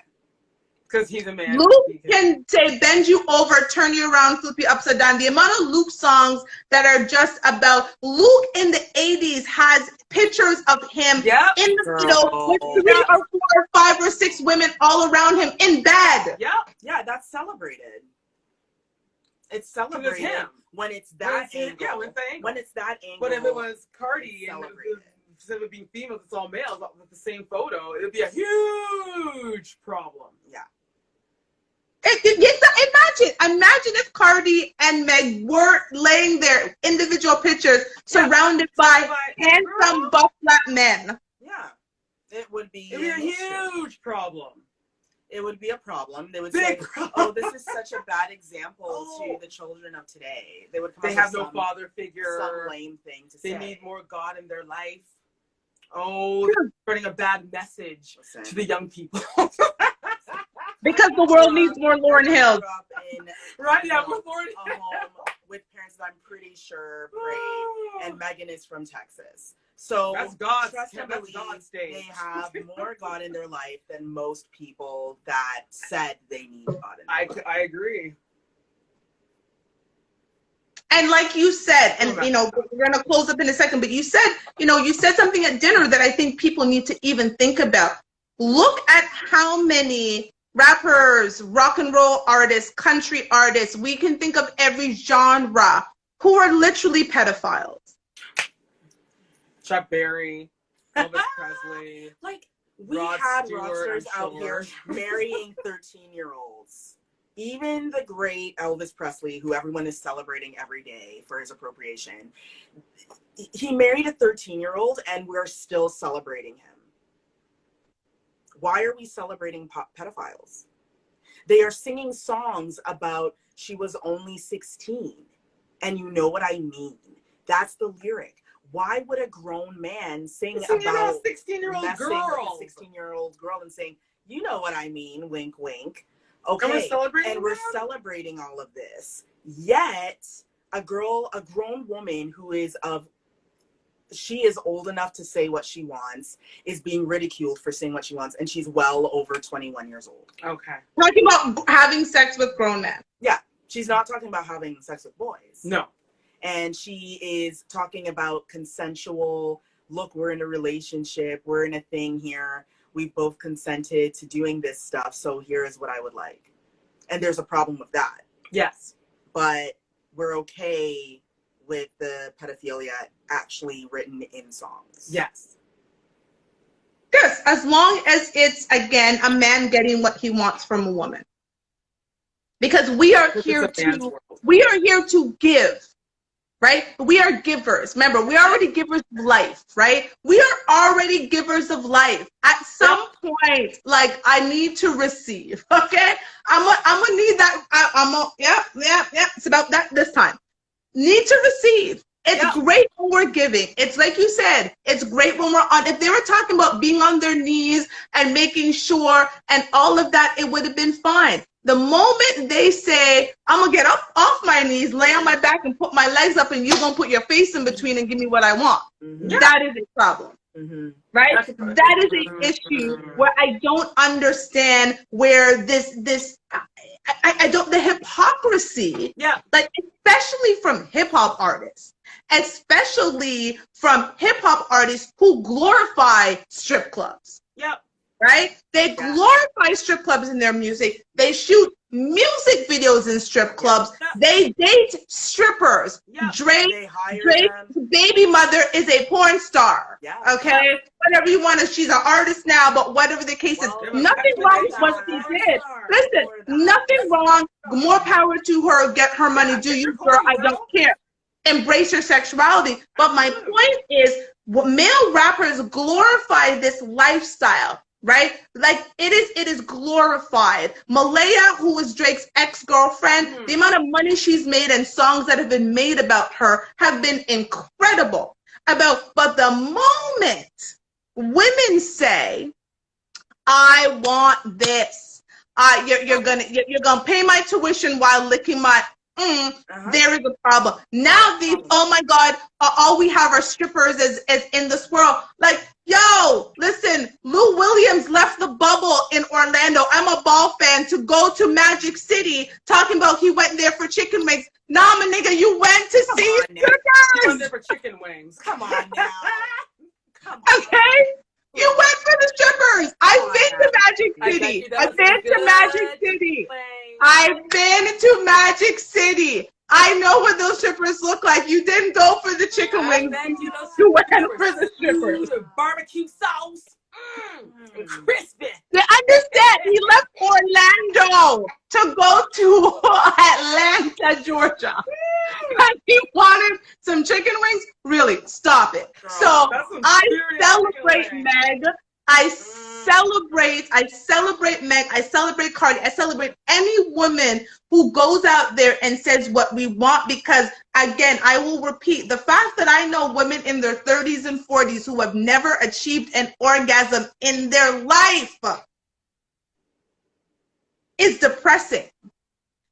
Because he's a man. Luke can say bend you over, turn you around, flip you upside down. The amount of Luke songs that are just about Luke in the 80s has pictures of him in the Girl. with 3 or 4 or 5 or 6 women all around him in bed. Yeah, that's celebrated. It's celebrated him. when it's that angle. Yeah, when it's that angle. But if it was Cardi and instead of it being females, it's all males with the same photo, it would be a huge problem. Yeah. Imagine if Cardi and Meg were laying their individual pictures surrounded by handsome buff black men. Yeah, it would be. It'd be a huge problem. It would be a problem. They would say, "Oh, this is such a bad example to the children of today." They would come. They have no father figure. Some lame thing to say. They need more God in their life. Oh, they're spreading a bad message to the young people. Because the world needs more Lauryn Hill. Right, yeah, with Lauryn Hill. A home with parents that I'm pretty sure prayed, and Megan is from Texas. So that's God's state. They have more God in their life than most people that said they need God in their life. I agree. And like you said, and you know, we're gonna close up in a second, but you said something at dinner that I think people need to even think about. Look at how many rappers, rock and roll artists, country artists, we can think of every genre, who are literally pedophiles. Chuck Berry, Elvis Presley. Like, we Rod had Stewart, rockstars out here marrying 13-year-olds. Even the great Elvis Presley, who everyone is celebrating every day for his appropriation, he married a 13-year-old and we're still celebrating him. Why are we celebrating pedophiles? They are singing songs about she was only 16. And you know what I mean. That's the lyric. Why would a grown man sing about a 16-year-old girl? A 16-year-old girl and saying, you know what I mean, wink, wink. Okay, and we're celebrating all of this. Yet, a grown woman who is she is old enough to say what she wants, is being ridiculed for saying what she wants, and she's well over 21 years old. Okay. Talking about having sex with grown men. Yeah, she's not talking about having sex with boys. No. And she is talking about consensual, look, we're in a relationship, we're in a thing here, we've both consented to doing this stuff, so here is what I would like. And there's a problem with that. Yes. But we're okay with the pedophilia actually written in songs. Yes. Yes, as long as it's, again, a man getting what he wants from a woman. Because we are here to give, right? We are givers. Remember, we are already givers of life, right? We are already givers of life. At some point, like, I need to receive, okay? I'm gonna need that. Yeah. It's about that this time. Need to receive. It's great when we're giving. It's like you said, it's great when we're on. If they were talking about being on their knees and making sure and all of that, it would have been fine. The moment they say, I'm going to get up off my knees, lay on my back and put my legs up and you're going to put your face in between and give me what I want. Mm-hmm. That is a problem. Mm-hmm. Right? That is an issue where I don't understand where I don't, the hypocrisy, like especially from hip hop artists, especially from hip hop artists who glorify strip clubs. Yep. Right? They glorify strip clubs in their music. They shoot music videos in strip clubs. They date strippers. Drake's baby mother is a porn star. Okay? Whatever you want to, she's an artist now, but whatever the case is, nothing wrong with what she did. Listen, nothing wrong. More power to her. Get her money. Do you, girl? I don't care. Embrace your sexuality. But my point is, male rappers glorify this lifestyle. right? Like it is glorified. Malaya, who was Drake's ex-girlfriend, the amount of money she's made and songs that have been made about her have been incredible. But the moment women say, I want this, you're gonna pay my tuition while licking my there is a problem. Now these, oh my God, all we have are strippers as in this world. Like, yo, listen, Lou Williams left the bubble in Orlando. I'm a ball fan to go to Magic City talking about he went there for chicken wings. Nah, my nigga, you went to see strippers. You went there for chicken wings. Come on now. Come on. Okay? You went for the strippers. I've been to Magic City. I've been to Magic City. I've been to Magic City. I know what those strippers look like. You didn't go for the chicken wings. You went for the strippers. Barbecue sauce. Crispy. Understand? He left Orlando to go to Atlanta, Georgia. And he wanted some chicken wings? Really? Stop it. So I celebrate Meg. I celebrate Meg. I celebrate Cardi. I celebrate any woman who goes out there and says what we want, because again, I will repeat, the fact that I know women in their 30s and 40s who have never achieved an orgasm in their life is depressing.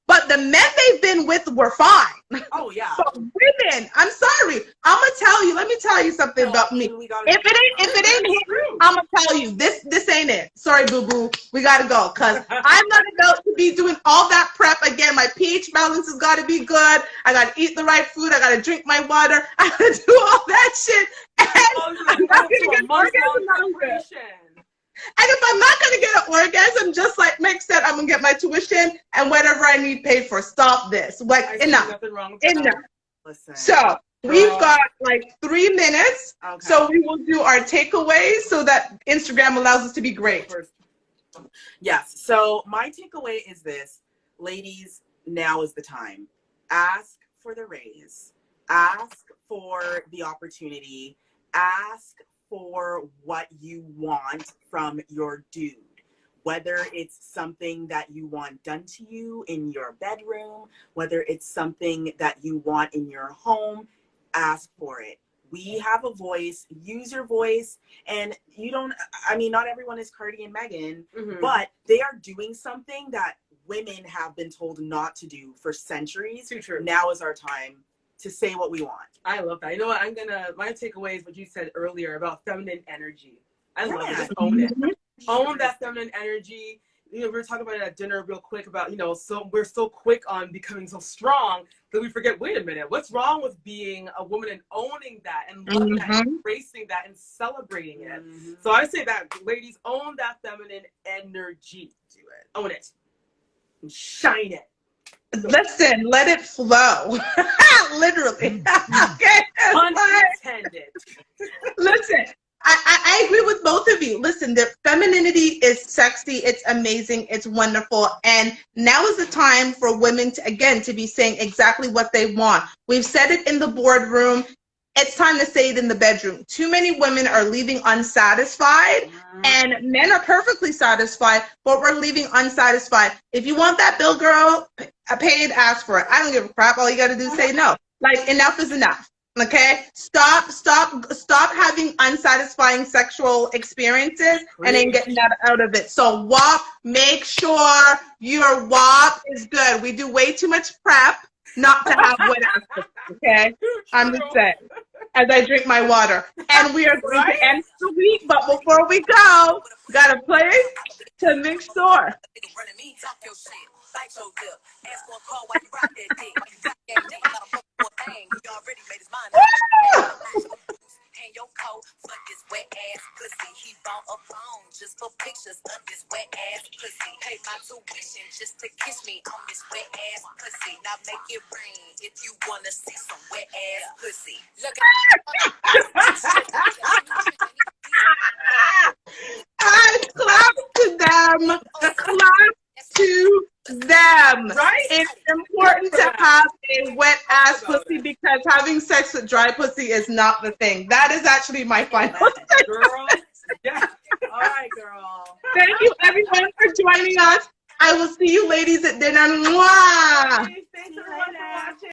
But the men they've been with were fine. Oh, yeah. But women, I'm sorry. Let me tell you something about me. If it ain't here, I'm gonna tell you, this ain't it. Sorry, boo-boo. We gotta go. Cause I'm not about to be doing all that prep again. My pH balance has gotta be good. I gotta eat the right food. I gotta drink my water. I gotta do all that shit. And I'm not gonna get an orgasm. And if I'm not going to get an orgasm, just like Mick said, I'm going to get my tuition and whatever I need paid for. Stop this. Like, enough. Enough. Listen, so we've got like 3 minutes. Okay. So we will do our takeaways so that Instagram allows us to be great. Yes. So my takeaway is this. Ladies, now is the time. Ask for the raise. Ask for the opportunity. Ask for what you want from your dude, whether it's something that you want done to you in your bedroom, whether it's something that you want in your home, ask for it. We have a voice, use your voice, and not everyone is Cardi and Megan, but they are doing something that women have been told not to do for centuries. Too true. Now is our time to say what we want. I love that. You know what? My takeaway is what you said earlier about feminine energy. I love it. Just own it. Own that feminine energy. You know, we were talking about it at dinner real quick about, so we're so quick on becoming so strong that we forget, wait a minute, what's wrong with being a woman and owning that and loving that, and embracing that and celebrating it. So I say that, ladies, own that feminine energy. Do it. Own it. And shine it. Listen, let it flow. Literally. Okay. Unintended. Listen, I agree with both of you. Listen, the femininity is sexy. It's amazing. It's wonderful. And now is the time for women to be saying exactly what they want. We've said it in the boardroom. It's time to say it in the bedroom. Too many women are leaving unsatisfied, and men are perfectly satisfied, but we're leaving unsatisfied. If you want that bill, girl, paid, ask for it. I don't give a crap. All you got to do is say no. Like, enough is enough. Okay? Stop having unsatisfying sexual experiences and then getting that out of it. So WAP, make sure your WAP is good. We do way too much prep not to have wet ass. Okay? I'm just saying. As I drink my water. And we are going to end the week, but before we go, got a place to make sure. And your coat for this wet ass pussy. He bought a phone just for pictures of this wet ass pussy. Pay my tuition just to kiss me on this wet ass pussy. Now make it rain if you wanna see some wet ass pussy. Look I clap to them. Clap to them. Right? It's important to have a wet ass pussy because having sex with dry pussy is not the thing. That is actually my final Girl, yeah. All right, girl. Thank you, everyone, for joining us. I will see you ladies at dinner. Mwah! Thanks everyone for watching.